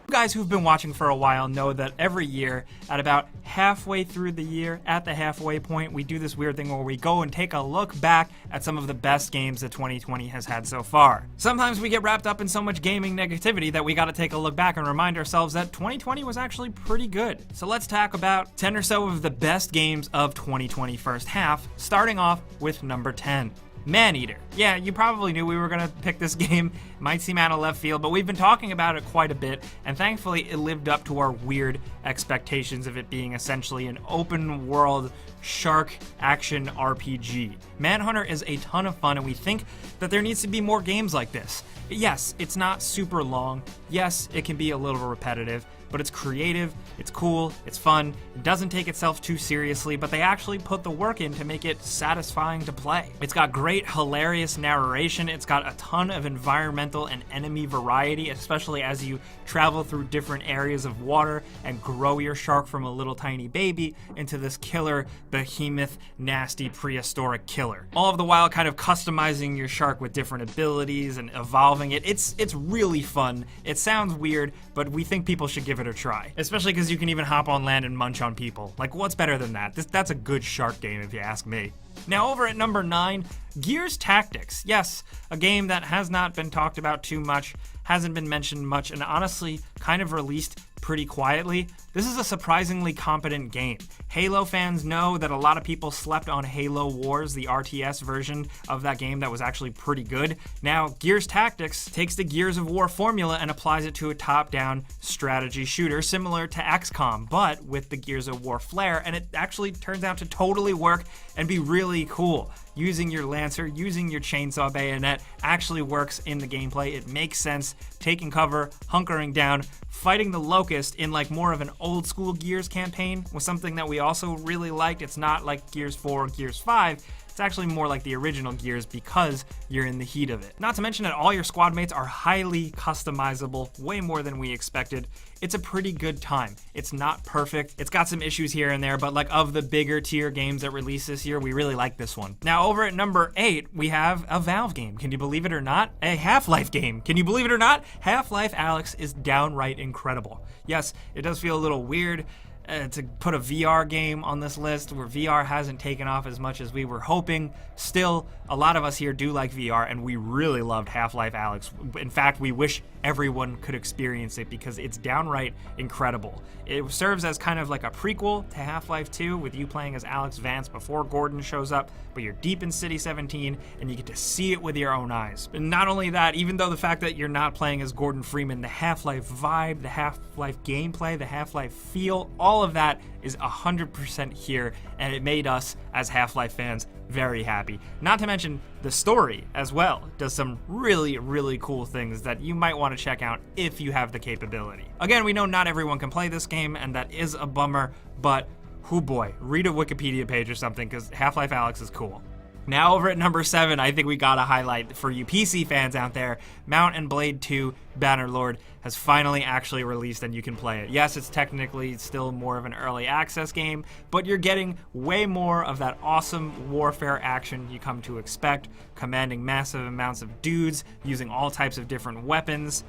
You guys who've been watching for a while know that every year, at about halfway through the year, at the halfway point, we do this weird thing where we go and take a look back at some of the best games that 2020 has had so far. Sometimes we get wrapped up in so much gaming negativity that we gotta take a look back and remind ourselves that 2020 was actually pretty good. So let's talk about 10 or so of the best games of 2020 first half, starting off with number 10. Maneater. Yeah, you probably knew we were gonna pick this game. It might seem out of left field, but we've been talking about it quite a bit, and thankfully it lived up to our weird expectations of it being essentially an open world shark action RPG. Manhunter is a ton of fun, and we think that there needs to be more games like this. Yes, it's not super long. Yes, it can be a little repetitive, but it's creative, it's cool, it's fun, it doesn't take itself too seriously, but they actually put the work in to make it satisfying to play. It's got great, hilarious narration, it's got a ton of environmental and enemy variety, especially as you travel through different areas of water and grow your shark from a little tiny baby into this killer, behemoth, nasty, prehistoric killer. All of the while kind of customizing your shark with different abilities and evolving it. It's really fun. It sounds weird, but we think people should give it a try, especially because you can even hop on land and munch on people. Like, what's better than that? That's a good shark game if you ask me. Now over at number 9, Gears Tactics. Yes, a game that has not been talked about too much, hasn't been mentioned much, and honestly kind of released pretty quietly. This is a surprisingly competent game. Halo fans know that a lot of people slept on Halo Wars, the RTS version of that game that was actually pretty good. Now, Gears Tactics takes the Gears of War formula and applies it to a top-down strategy shooter similar to XCOM, but with the Gears of War flair, and it actually turns out to totally work and be really cool. Using your Lancer, using your chainsaw bayonet actually works in the gameplay. It makes sense. Taking cover, hunkering down, fighting the Locust in like more of an old school Gears campaign was something that we also really liked. It's not like Gears 4 or Gears 5. It's actually more like the original Gears because you're in the heat of it. Not to mention that all your squad mates are highly customizable, way more than we expected. It's a pretty good time. It's not perfect. It's got some issues here and there, but like of the bigger tier games that released this year, we really like this one. Now over at number 8, we have a Valve game. Can you believe it or not? A Half-Life game. Can you believe it or not? Half-Life Alyx is downright incredible. Yes, it does feel a little weird to put a VR game on this list where VR hasn't taken off as much as we were hoping. Still, a lot of us here do like VR, and we really loved Half-Life Alyx. In fact, we wish everyone could experience it because it's downright incredible. It serves as kind of like a prequel to Half-Life 2 with you playing as Alex Vance before Gordon shows up, but you're deep in City 17 and you get to see it with your own eyes. And not only that, even though the fact that you're not playing as Gordon Freeman, the Half-Life vibe, the Half-Life gameplay, the Half-Life feel, all of that is 100% here, and it made us as Half-Life fans very happy. Not to mention the story as well does some really, really cool things that you might want to check out if you have the capability. Again, we know not everyone can play this game, and that is a bummer, but oh boy, read a Wikipedia page or something because Half-Life Alyx is cool. Now over at number 7, I think we gotta highlight for you PC fans out there, Mount and Blade 2 Bannerlord has finally actually released and you can play it. Yes, it's technically still more of an early access game, but you're getting way more of that awesome warfare action you come to expect, commanding massive amounts of dudes, using all types of different weapons,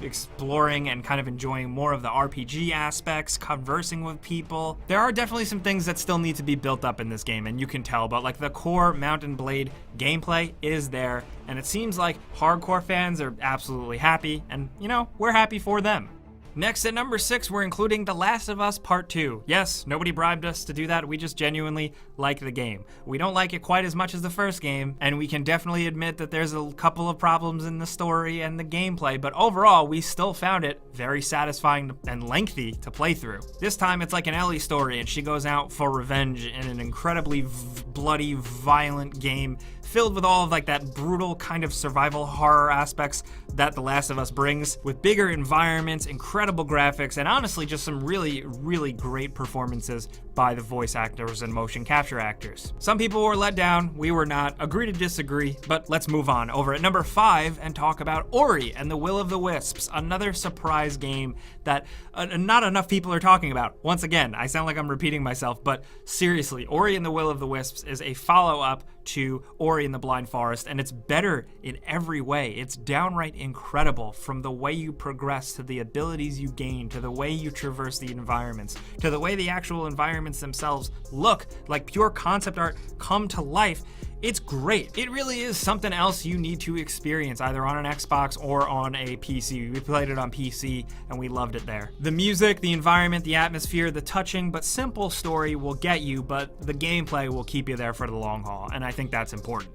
exploring and kind of enjoying more of the RPG aspects, conversing with people. There are definitely some things that still need to be built up in this game, and you can tell, but like the core Mount and Blade gameplay is there, and it seems like hardcore fans are absolutely happy, and you know, we're happy for them. Next at number 6, we're including The Last of Us Part 2. Yes, nobody bribed us to do that, we just genuinely like the game. We don't like it quite as much as the first game, and we can definitely admit that there's a couple of problems in the story and the gameplay, but overall, we still found it very satisfying and lengthy to play through. This time, it's like an Ellie story, and she goes out for revenge in an incredibly bloody, violent game filled with all of like that brutal kind of survival horror aspects that The Last of Us brings, with bigger environments, incredible graphics, and honestly just some really, really great performances by the voice actors and motion capture actors. Some people were let down, we were not. Agree to disagree, but let's move on over at number 5 and talk about Ori and the Will of the Wisps, another surprise game that not enough people are talking about. Once again, I sound like I'm repeating myself, but seriously, Ori and the Will of the Wisps is a follow-up to Ori and the Blind Forest, and it's better in every way. It's downright incredible, from the way you progress, to the abilities you gain, to the way you traverse the environments, to the way the actual environments themselves look like pure concept art come to life. It's great. It really is something else you need to experience, either on an Xbox or on a PC. We played it on PC and we loved it there. The music, the environment, the atmosphere, the touching but simple story will get you, but the gameplay will keep you there for the long haul, and I think that's important.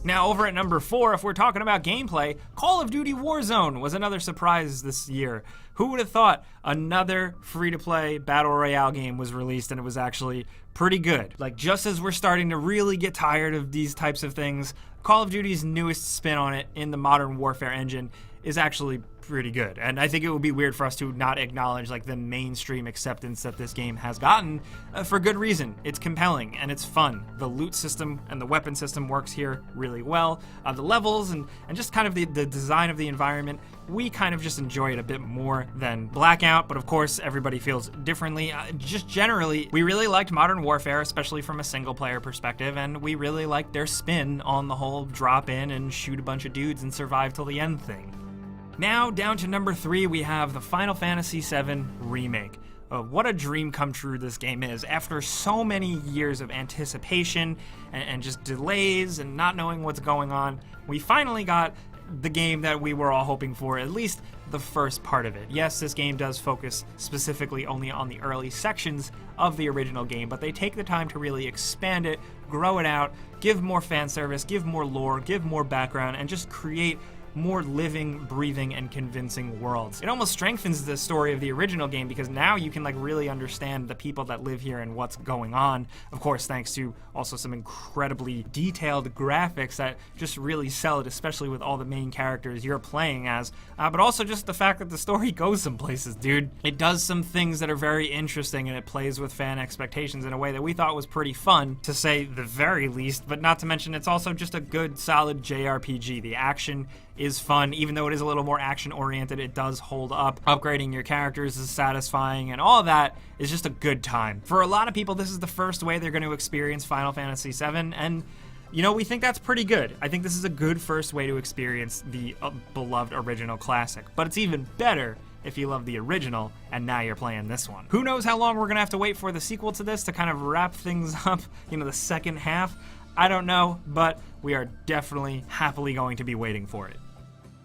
Now, over at number 4, if we're talking about gameplay, Call of Duty Warzone was another surprise this year. Who would have thought another free-to-play Battle Royale game was released and it was actually pretty good? Like, just as we're starting to really get tired of these types of things, Call of Duty's newest spin on it in the Modern Warfare engine is actually pretty good. And I think it would be weird for us to not acknowledge like the mainstream acceptance that this game has gotten for good reason. It's compelling and it's fun. The loot system and the weapon system works here really well. The levels and just kind of the design of the environment, we kind of just enjoy it a bit more than Blackout, but of course everybody feels differently. Just generally, we really liked Modern Warfare, especially from a single player perspective, and we really liked their spin on the whole drop in and shoot a bunch of dudes and survive till the end thing. Now, down to number 3, we have the Final Fantasy VII Remake. What a dream come true this game is. After so many years of anticipation and just delays and not knowing what's going on, we finally got the game that we were all hoping for, at least the first part of it. Yes, this game does focus specifically only on the early sections of the original game, but they take the time to really expand it, grow it out, give more fan service, give more lore, give more background, and just create more living, breathing, and convincing worlds. It almost strengthens the story of the original game because now you can like really understand the people that live here and what's going on. Of course, thanks to also some incredibly detailed graphics that just really sell it, especially with all the main characters you're playing as. But also just the fact that the story goes some places, dude. It does some things that are very interesting and it plays with fan expectations in a way that we thought was pretty fun, to say the very least, but not to mention it's also just a good, solid JRPG. The action is fun, even though it is a little more action-oriented, it does hold up. Upgrading your characters is satisfying, and all that is just a good time. For a lot of people, this is the first way they're going to experience Final Fantasy VII, and you know, we think that's pretty good. I think this is a good first way to experience the beloved original classic, but it's even better if you love the original and now you're playing this one. Who knows how long we're going to have to wait for the sequel to this to kind of wrap things up, you know, the second half? I don't know, but we are definitely happily going to be waiting for it.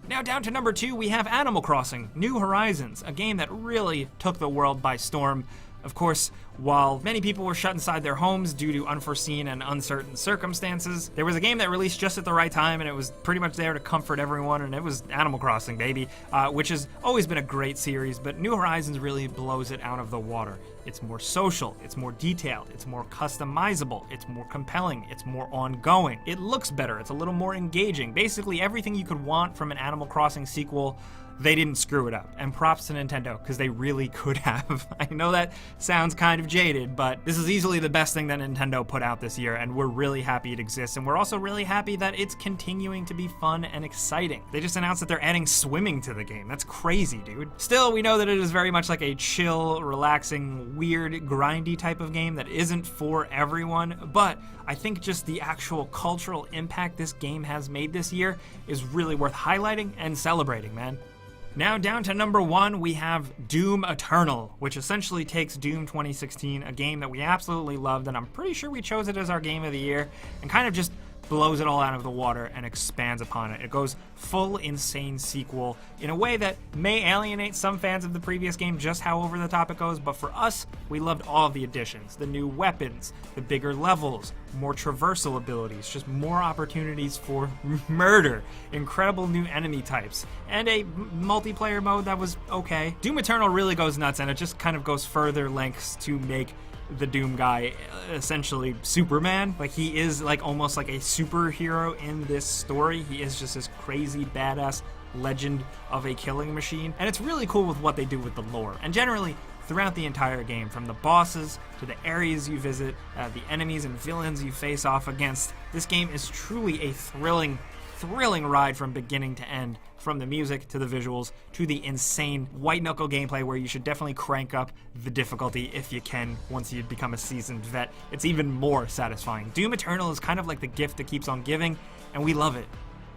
Now down to number 2, we have Animal Crossing: New Horizons, a game that really took the world by storm. Of course, while many people were shut inside their homes due to unforeseen and uncertain circumstances, there was a game that released just at the right time, and it was pretty much there to comfort everyone, and it was Animal Crossing, baby, which has always been a great series, but New Horizons really blows it out of the water. It's more social, it's more detailed, it's more customizable, it's more compelling, it's more ongoing. It looks better, it's a little more engaging. Basically everything you could want from an Animal Crossing sequel. They didn't screw it up, and props to Nintendo, because they really could have. I know that sounds kind of jaded, but this is easily the best thing that Nintendo put out this year, and we're really happy it exists, and we're also really happy that it's continuing to be fun and exciting. They just announced that they're adding swimming to the game. That's crazy, dude. Still, we know that it is very much like a chill, relaxing, weird, grindy type of game that isn't for everyone, but I think just the actual cultural impact this game has made this year is really worth highlighting and celebrating, man. Now down to number 1, we have Doom Eternal, which essentially takes Doom 2016, a game that we absolutely loved, and I'm pretty sure we chose it as our game of the year, and kind of just blows it all out of the water and expands upon it. It goes full insane sequel in a way that may alienate some fans of the previous game, just how over the top it goes, but for us, we loved all of the additions. The new weapons, the bigger levels, more traversal abilities, just more opportunities for murder, incredible new enemy types, and a multiplayer mode that was okay. Doom Eternal really goes nuts, and it just kind of goes further lengths to make the Doom guy essentially Superman. Like, he is like almost like a superhero in this story. He is just this crazy badass legend of a killing machine, and it's really cool with what they do with the lore. And generally throughout the entire game, from the bosses to the areas you visit, the enemies and villains you face off against. This game is truly a thrilling ride from beginning to end, from the music to the visuals to the insane white knuckle gameplay, where you should definitely crank up the difficulty if you can. Once you become a seasoned vet, it's even more satisfying. Doom Eternal is kind of like the gift that keeps on giving, and we love it.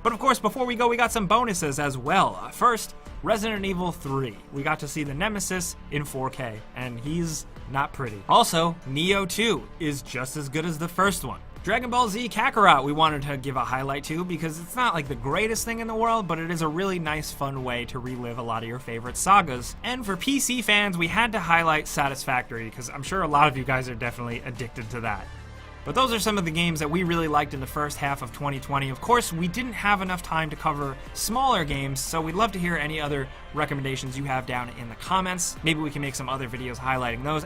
But of course, before we go, we got some bonuses as well. First, Resident Evil 3. We got to see the Nemesis in 4K, and he's not pretty. Also, Nioh 2 is just as good as the first one. Dragon Ball Z Kakarot we wanted to give a highlight to, because it's not like the greatest thing in the world, but it is a really nice, fun way to relive a lot of your favorite sagas. And for PC fans, we had to highlight Satisfactory, because I'm sure a lot of you guys are definitely addicted to that. But those are some of the games that we really liked in the first half of 2020. Of course, we didn't have enough time to cover smaller games, so we'd love to hear any other recommendations you have down in the comments. Maybe we can make some other videos highlighting those.